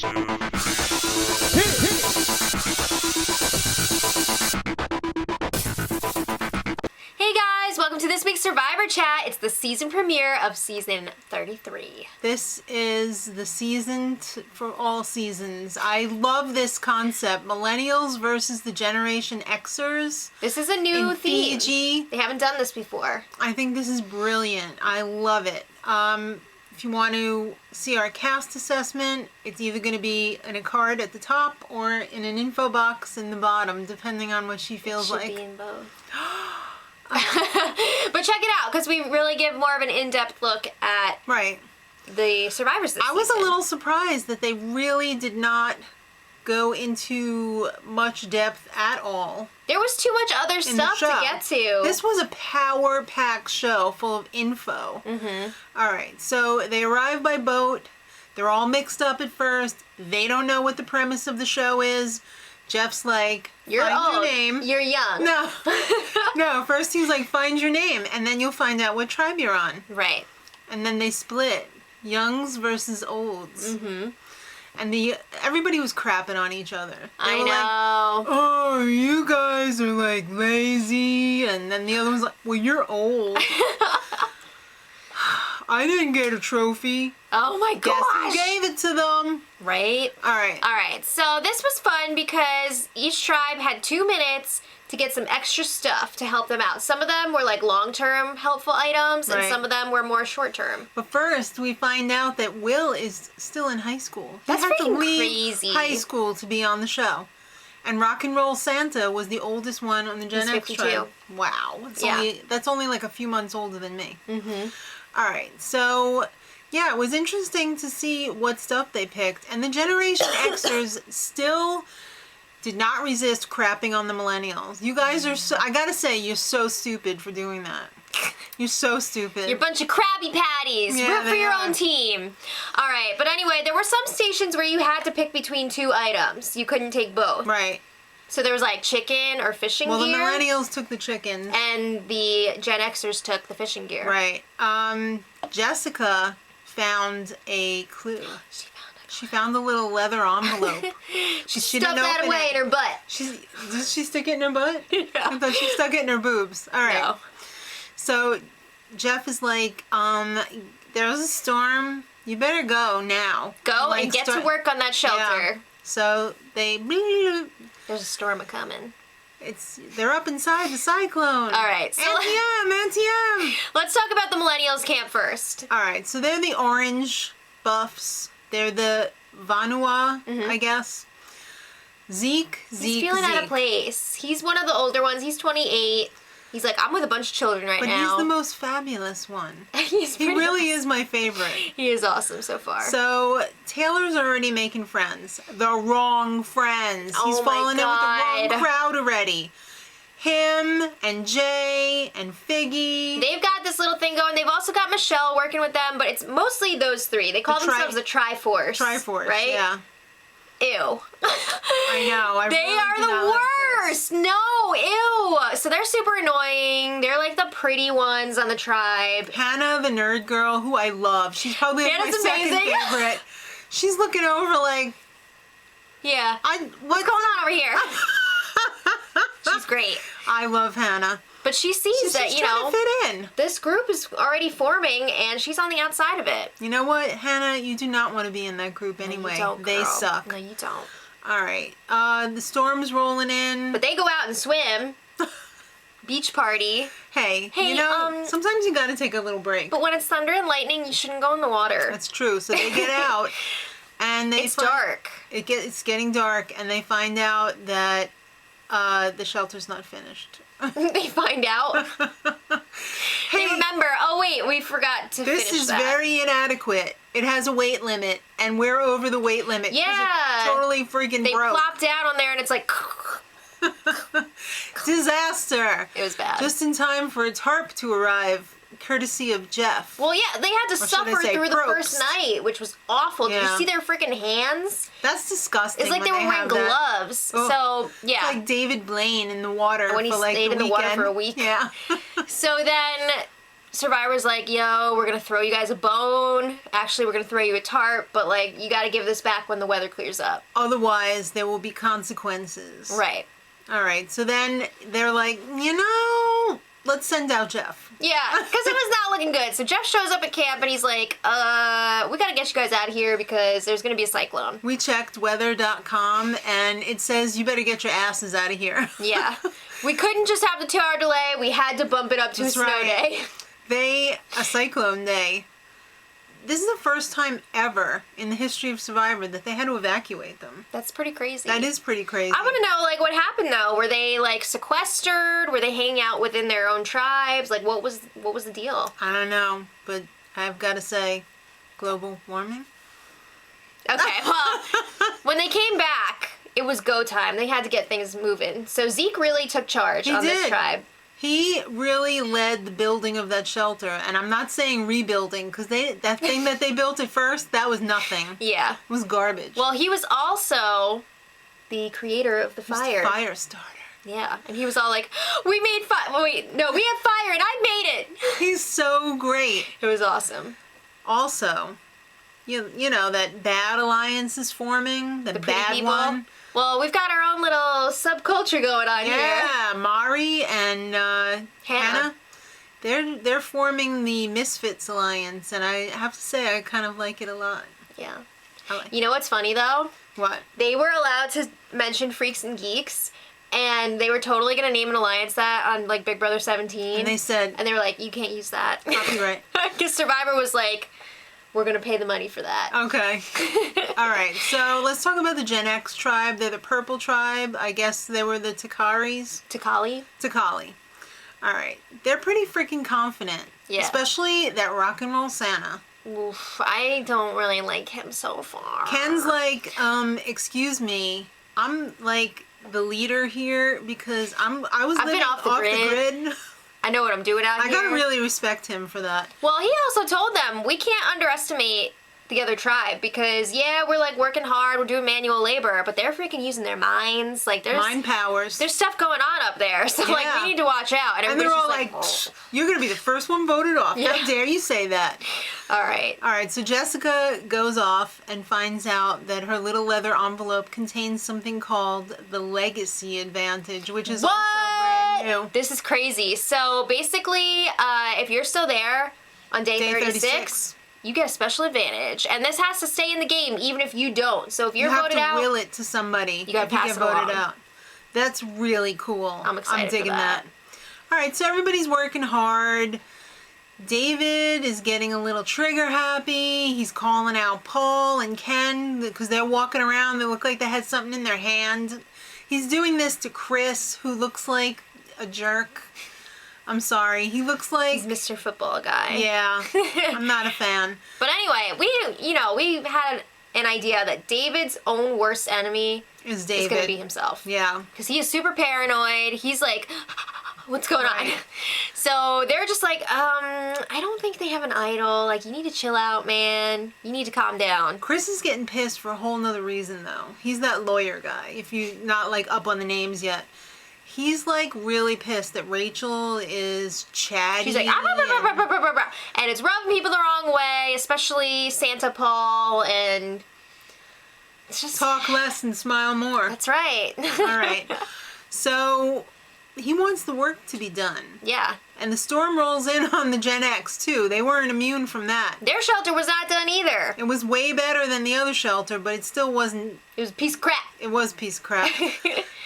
Hey guys, welcome to this week's Survivor Chat. It's the season premiere of season 33. This is the season for all seasons. I love this concept. Millennials versus the Generation Xers. This is a new in theme. Fiji. They haven't done this before. I think this is brilliant. I love it. If you want to see our cast assessment, it's either going to be in a card at the top or in an info box in the bottom, depending on what she feels like. Should be in both. But check it out, because we really give more of an in-depth look at the survivors this season. I was a little surprised that they really did not go into much depth at all. There was too much other stuff to get to. This was a power-packed show full of info. Mm-hmm. All right, so they arrive by boat. They're all mixed up at first. They don't know what the premise of the show is. Jeff's like, You're find old. your name. You're young. No. No, first he's like, find your name, and then you'll find out what tribe you're on. Right. And then they split. Youngs versus olds. Mm-hmm. And everybody was crapping on each other. I know. Like, oh, you guys are like lazy. And then the other one's like, well, you're old. I didn't get a trophy. Oh my gosh. Guess who gave it to them? Right? Alright. Alright, so this was fun because each tribe had 2 minutes to get some extra stuff to help them out. Some of them were like long-term helpful items, and some of them were more short-term. But first, we find out that Will is still in high school. That's have to freaking leave crazy. High school to be on the show. And Rock and Roll Santa was the oldest one on the Gen X 52. tribe. Wow. That's only like a few months older than me. Mm-hmm. Alright, so yeah, it was interesting to see what stuff they picked. And the Generation Xers still did not resist crapping on the Millennials. You guys are so, I gotta say, you're so stupid for doing that. You're so stupid. You're a bunch of Krabby Patties. Yeah, Root for your own team. Alright, but anyway, there were some stations where you had to pick between 2 items. You couldn't take both. Right. So there was like chicken or fishing gear. Well, the Millennials took the chicken. And the Gen Xers took the fishing gear. Right. Jessica found a clue. She found a little leather envelope. She stuck that away in her butt. Did she stick it in her butt? Yeah. I thought she stuck it in her boobs. All right. No. So Jeff is like, there's a storm. You better go now. Go and get to work on that shelter. Yeah. So There's a storm a-coming. They're up inside the cyclone. All right. So NTM. let's talk about the Millennials Camp first. All right. So they're the orange buffs. They're the Vanua, I guess. He's feeling out of place. He's one of the older ones. He's 28. He's like, I'm with a bunch of children right now. But he's the most fabulous one. He really is my favorite. He is awesome so far. So Taylor's already making friends. The wrong friends. He's fallen in with the wrong crowd already. Him and Jay and Figgy. They've got this little thing going. They've also got Michelle working with them, but it's mostly those 3. They call themselves the Triforce. Triforce, right? Yeah. Ew. I know. They are the worst. No, ew. So they're super annoying. They're like the pretty ones on the tribe. Hannah, the nerd girl, who I love. She's probably my second favorite. She's looking over like, yeah. What's going on over here? She's great. I love Hannah. But she sees that, you know, fit in. This group is already forming and she's on the outside of it. You know what, Hannah? You do not want to be in that group anyway. No, you don't, they girl. suck. No, you don't. All right. The storm's rolling in. But they go out and swim. Beach party. Hey, you know, sometimes you got to take a little break. But when it's thunder and lightning, you shouldn't go in the water. That's true. So they get out and it's dark. It's getting dark and they find out that the shelter's not finished. They find out. They remember, oh wait, we forgot to finish that. This is very inadequate. It has a weight limit, and we're over the weight limit. Yeah. It totally freaking they broke. They plop down on there and it's like... Disaster. It was bad. Just in time for a tarp to arrive, courtesy of Jeff. Well, yeah, they had to suffer through the first night, which was awful. Yeah. Did you see their freaking hands? That's disgusting. It's like they were wearing gloves. Oh. So, yeah. It's like David Blaine in the water when he for like stayed in the water for a week. Yeah. So then Survivor's like, yo, we're gonna throw you guys a bone. Actually, we're gonna throw you a tarp, but like, you gotta give this back when the weather clears up. Otherwise, there will be consequences. Right. All right. So then they're like, let's send out Jeff. Yeah, because it was not looking good. So Jeff shows up at camp and he's like, we gotta get you guys out of here because there's gonna be a cyclone. We checked weather.com and it says you better get your asses out of here. Yeah. We couldn't just have the 2-hour delay. We had to bump it up to a snow day. A cyclone day. This is the first time ever in the history of Survivor that they had to evacuate them. That's pretty crazy. That is pretty crazy. I want to know, like, what happened though. Were they like sequestered? Were they hanging out within their own tribes? Like, what was the deal? I don't know, but I've got to say, global warming. Okay, well, when they came back, it was go time. They had to get things moving. So Zeke really took charge on this tribe. He really led the building of that shelter, and I'm not saying rebuilding, because that thing that they built at first, that was nothing. Yeah. It was garbage. Well, he was also the creator of the fire. The fire starter. Yeah, and he was all like, we made fire. Well, wait, no, we have fire, and I made it. He's so great. It was awesome. Also, you know that bad alliance is forming, the bad people. one. Well, we've got our own little subculture going on here. Yeah, Mari and Hannah. They're forming the Misfits Alliance, and I have to say I kind of like it a lot. Yeah. Like you know what's funny though? What? They were allowed to mention Freaks and Geeks, and they were totally gonna name an alliance that on like Big Brother 17. And they said, and they were like, you can't use that. Copyright. Because Survivor was like, we're gonna pay the money for that. Okay. All right. So let's talk about the Gen X tribe. They're the purple tribe. I guess they were the Takaris. Takali. All right. They're pretty freaking confident. Yeah. Especially that rock and roll Santa. Oof, I don't really like him so far. Ken's like, excuse me, I'm like the leader here because I was living off the grid. I know what I'm doing out here. I gotta really respect him for that. Well, he also told them, we can't underestimate the other tribe because, yeah, we're like working hard, we're doing manual labor, but they're freaking using their minds. Like, there's mind powers. There's stuff going on up there, so like we need to watch out. And they're all like, you're gonna be the first one voted off. Yeah. How dare you say that? All right. So Jessica goes off and finds out that her little leather envelope contains something called the Legacy Advantage, which is also brand new. This is crazy. So basically, if you're still there on day 36, you get a special advantage. And this has to stay in the game even if you don't. So if you're voted out, you have to will it to somebody. You gotta pass it voted out. That's really cool. I'm excited. I'm digging for that. All right, so everybody's working hard. David is getting a little trigger happy. He's calling out Paul and Ken because they're walking around. They look like they had something in their hand. He's doing this to Chris, who looks like a jerk. I'm sorry. He looks like... He's Mr. Football Guy. Yeah. I'm not a fan. But anyway, we had an idea that David's own worst enemy is going to be himself. Yeah. Because he is super paranoid. He's like, what's going on? So they're just like, I don't think they have an idol. Like, you need to chill out, man. You need to calm down. Chris is getting pissed for a whole nother reason, though. He's that lawyer guy, if you're not, like, up on the names yet. He's, like, really pissed that Rachel is chatty. She's like, and it's rubbing people the wrong way, especially Santa Paul, and it's just... Talk less and smile more. That's right. All right. So, he wants the work to be done. Yeah. And the storm rolls in on the Gen X, too. They weren't immune from that. Their shelter was not done either. It was way better than the other shelter, but it still wasn't... It was a piece of crap. It was a piece of crap.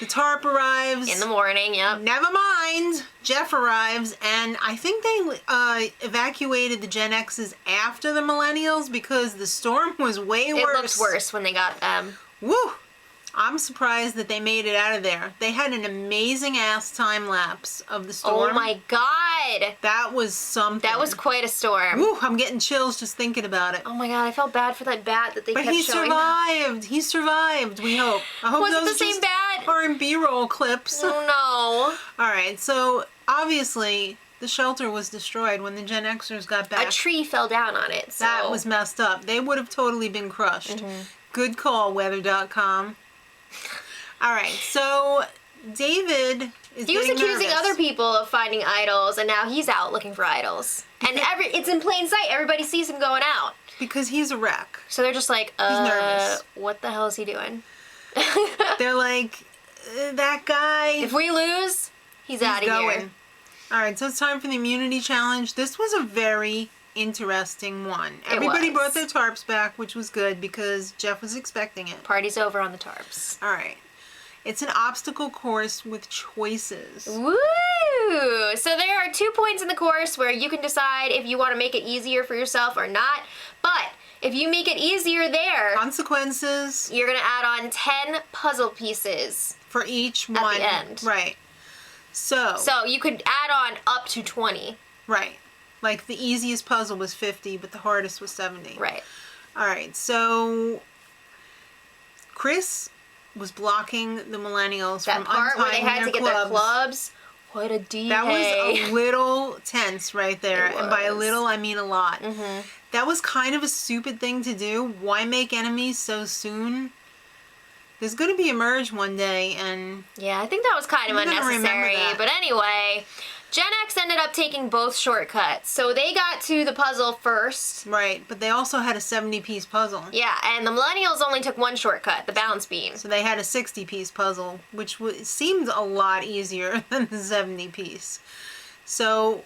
The tarp arrives. In the morning, yep. Never mind. Jeff arrives, and I think they evacuated the Gen X's after the Millennials because the storm was way worse. It looked worse when they got them. Woo! I'm surprised that they made it out of there. They had an amazing ass time lapse of the storm. Oh my god! That was something. That was quite a storm. Woo! I'm getting chills just thinking about it. Oh my god, I felt bad for that bat that they kept showing. But he survived. He survived, we hope. I hope was it the same bat? Or in B-roll clips. Oh no. Alright, so obviously the shelter was destroyed when the Gen Xers got back. A tree fell down on it. So. That was messed up. They would have totally been crushed. Mm-hmm. Good call, weather.com. All right, so David is He was getting accusing nervous. other people of finding idols, and now he's out looking for idols. And it's in plain sight. Everybody sees him going out. Because he's a wreck. So they're just like, nervous. What the hell is he doing? They're like, that guy. If we lose, he's out of here. All right, so it's time for the immunity challenge. This was a very interesting one. Everybody brought their tarps back, which was good because Jeff was expecting it. Party's over on the tarps. All right. It's an obstacle course with choices. Woo! So there are 2 points in the course where you can decide if you want to make it easier for yourself or not. But if you make it easier there, consequences, you're going to add on 10 puzzle pieces for each one at the end. Right. So you could add on up to 20. Right. Like the easiest puzzle was 50, but the hardest was 70. Right. All right. So Chris was blocking the Millennials that from part where they had to get their clubs. What a D. That was a little tense right there. And by a little, I mean a lot. Mm-hmm. That was kind of a stupid thing to do. Why make enemies so soon? There's going to be a merge one day, and yeah, I think that was kind of unnecessary. But anyway, Gen X ended up taking both shortcuts. So they got to the puzzle first. Right, but they also had a 70-piece puzzle. Yeah, and the Millennials only took one shortcut, the balance beam. So they had a 60-piece puzzle, which seemed a lot easier than the 70-piece. So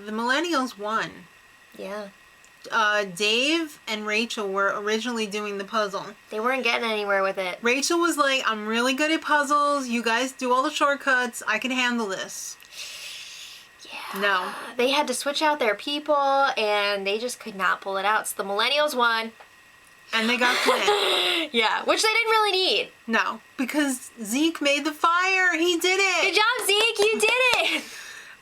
the Millennials won. Yeah. Dave and Rachel were originally doing the puzzle. They weren't getting anywhere with it. Rachel was like, I'm really good at puzzles. You guys do all the shortcuts. I can handle this. Yeah. No. They had to switch out their people, and they just could not pull it out. So the Millennials won. And they got Flynn. Yeah, which they didn't really need. No, because Zeke made the fire. He did it. Good job, Zeke. You did it.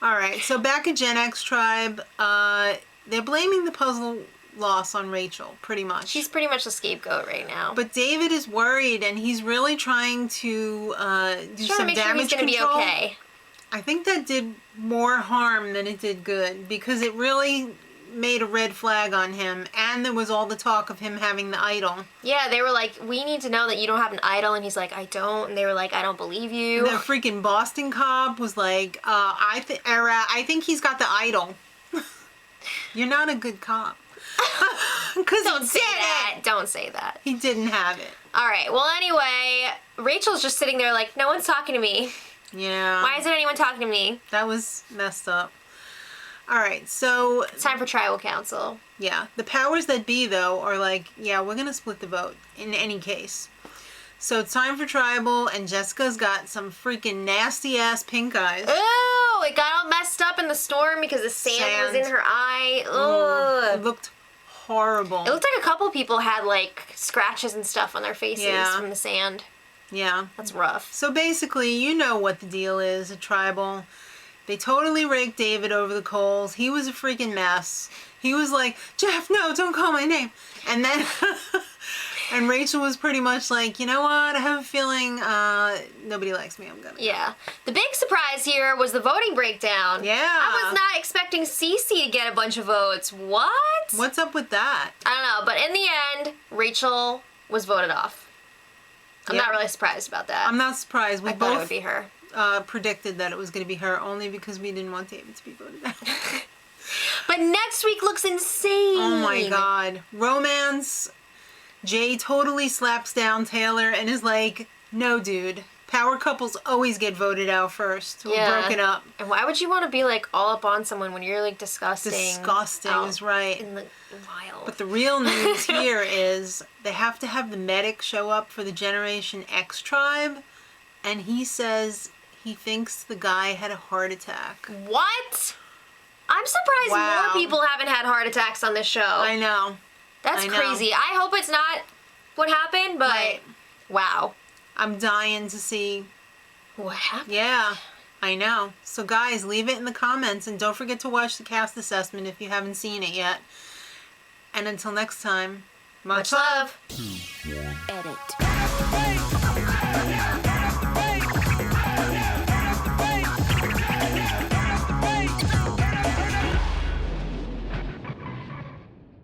All right, so back at Gen X Tribe, they're blaming the puzzle loss on Rachel, pretty much. She's pretty much the scapegoat right now. But David is worried, and he's really trying to do some damage control. He's gonna be okay. I think that did more harm than it did good, because it really made a red flag on him, and there was all the talk of him having the idol. Yeah, they were like, we need to know that you don't have an idol, and he's like, I don't, and they were like, I don't believe you. The freaking Boston cop was like, I think he's got the idol. You're not a good cop. Don't say that. Don't say that. He didn't have it. All right. Well, anyway, Rachel's just sitting there like, no one's talking to me. Yeah. Why isn't anyone talking to me? That was messed up. All right, so it's time for tribal council. Yeah. The powers that be, though, are like, yeah, we're going to split the vote in any case. So it's time for tribal, and Jessica's got some freaking nasty-ass pink eyes. Oh, it got all messed up in the storm because the sand was in her eye. Ugh. It looked horrible. It looked like a couple people had, like, scratches and stuff on their faces from the sand. Yeah. That's rough. So basically, you know what the deal is at tribal. They totally raked David over the coals. He was a freaking mess. He was like, Jeff, no, don't call my name. And then, and Rachel was pretty much like, you know what? I have a feeling nobody likes me. I'm gonna go. Yeah. The big surprise here was the voting breakdown. Yeah. I was not expecting Cece to get a bunch of votes. What? What's up with that? I don't know. But in the end, Rachel was voted off. I'm not really surprised about that. I'm not surprised. We I thought it would be her. Predicted that it was going to be her only because we didn't want David to be voted out. But next week looks insane. Oh my god. Romance. Jay totally slaps down Taylor and is like, no dude. Power couples always get voted out first. We're broken up. And why would you want to be like all up on someone when you're like disgusting? Disgusting is right. In the wild. But the real news here is they have to have the medic show up for the Generation X tribe, and he says he thinks the guy had a heart attack. What? I'm surprised more people haven't had heart attacks on this show. I know. That's crazy. I hope it's not what happened, but wow. I'm dying to see what happened. Yeah, I know. So guys, leave it in the comments, and don't forget to watch the cast assessment if you haven't seen it yet. And until next time, much love. Edit.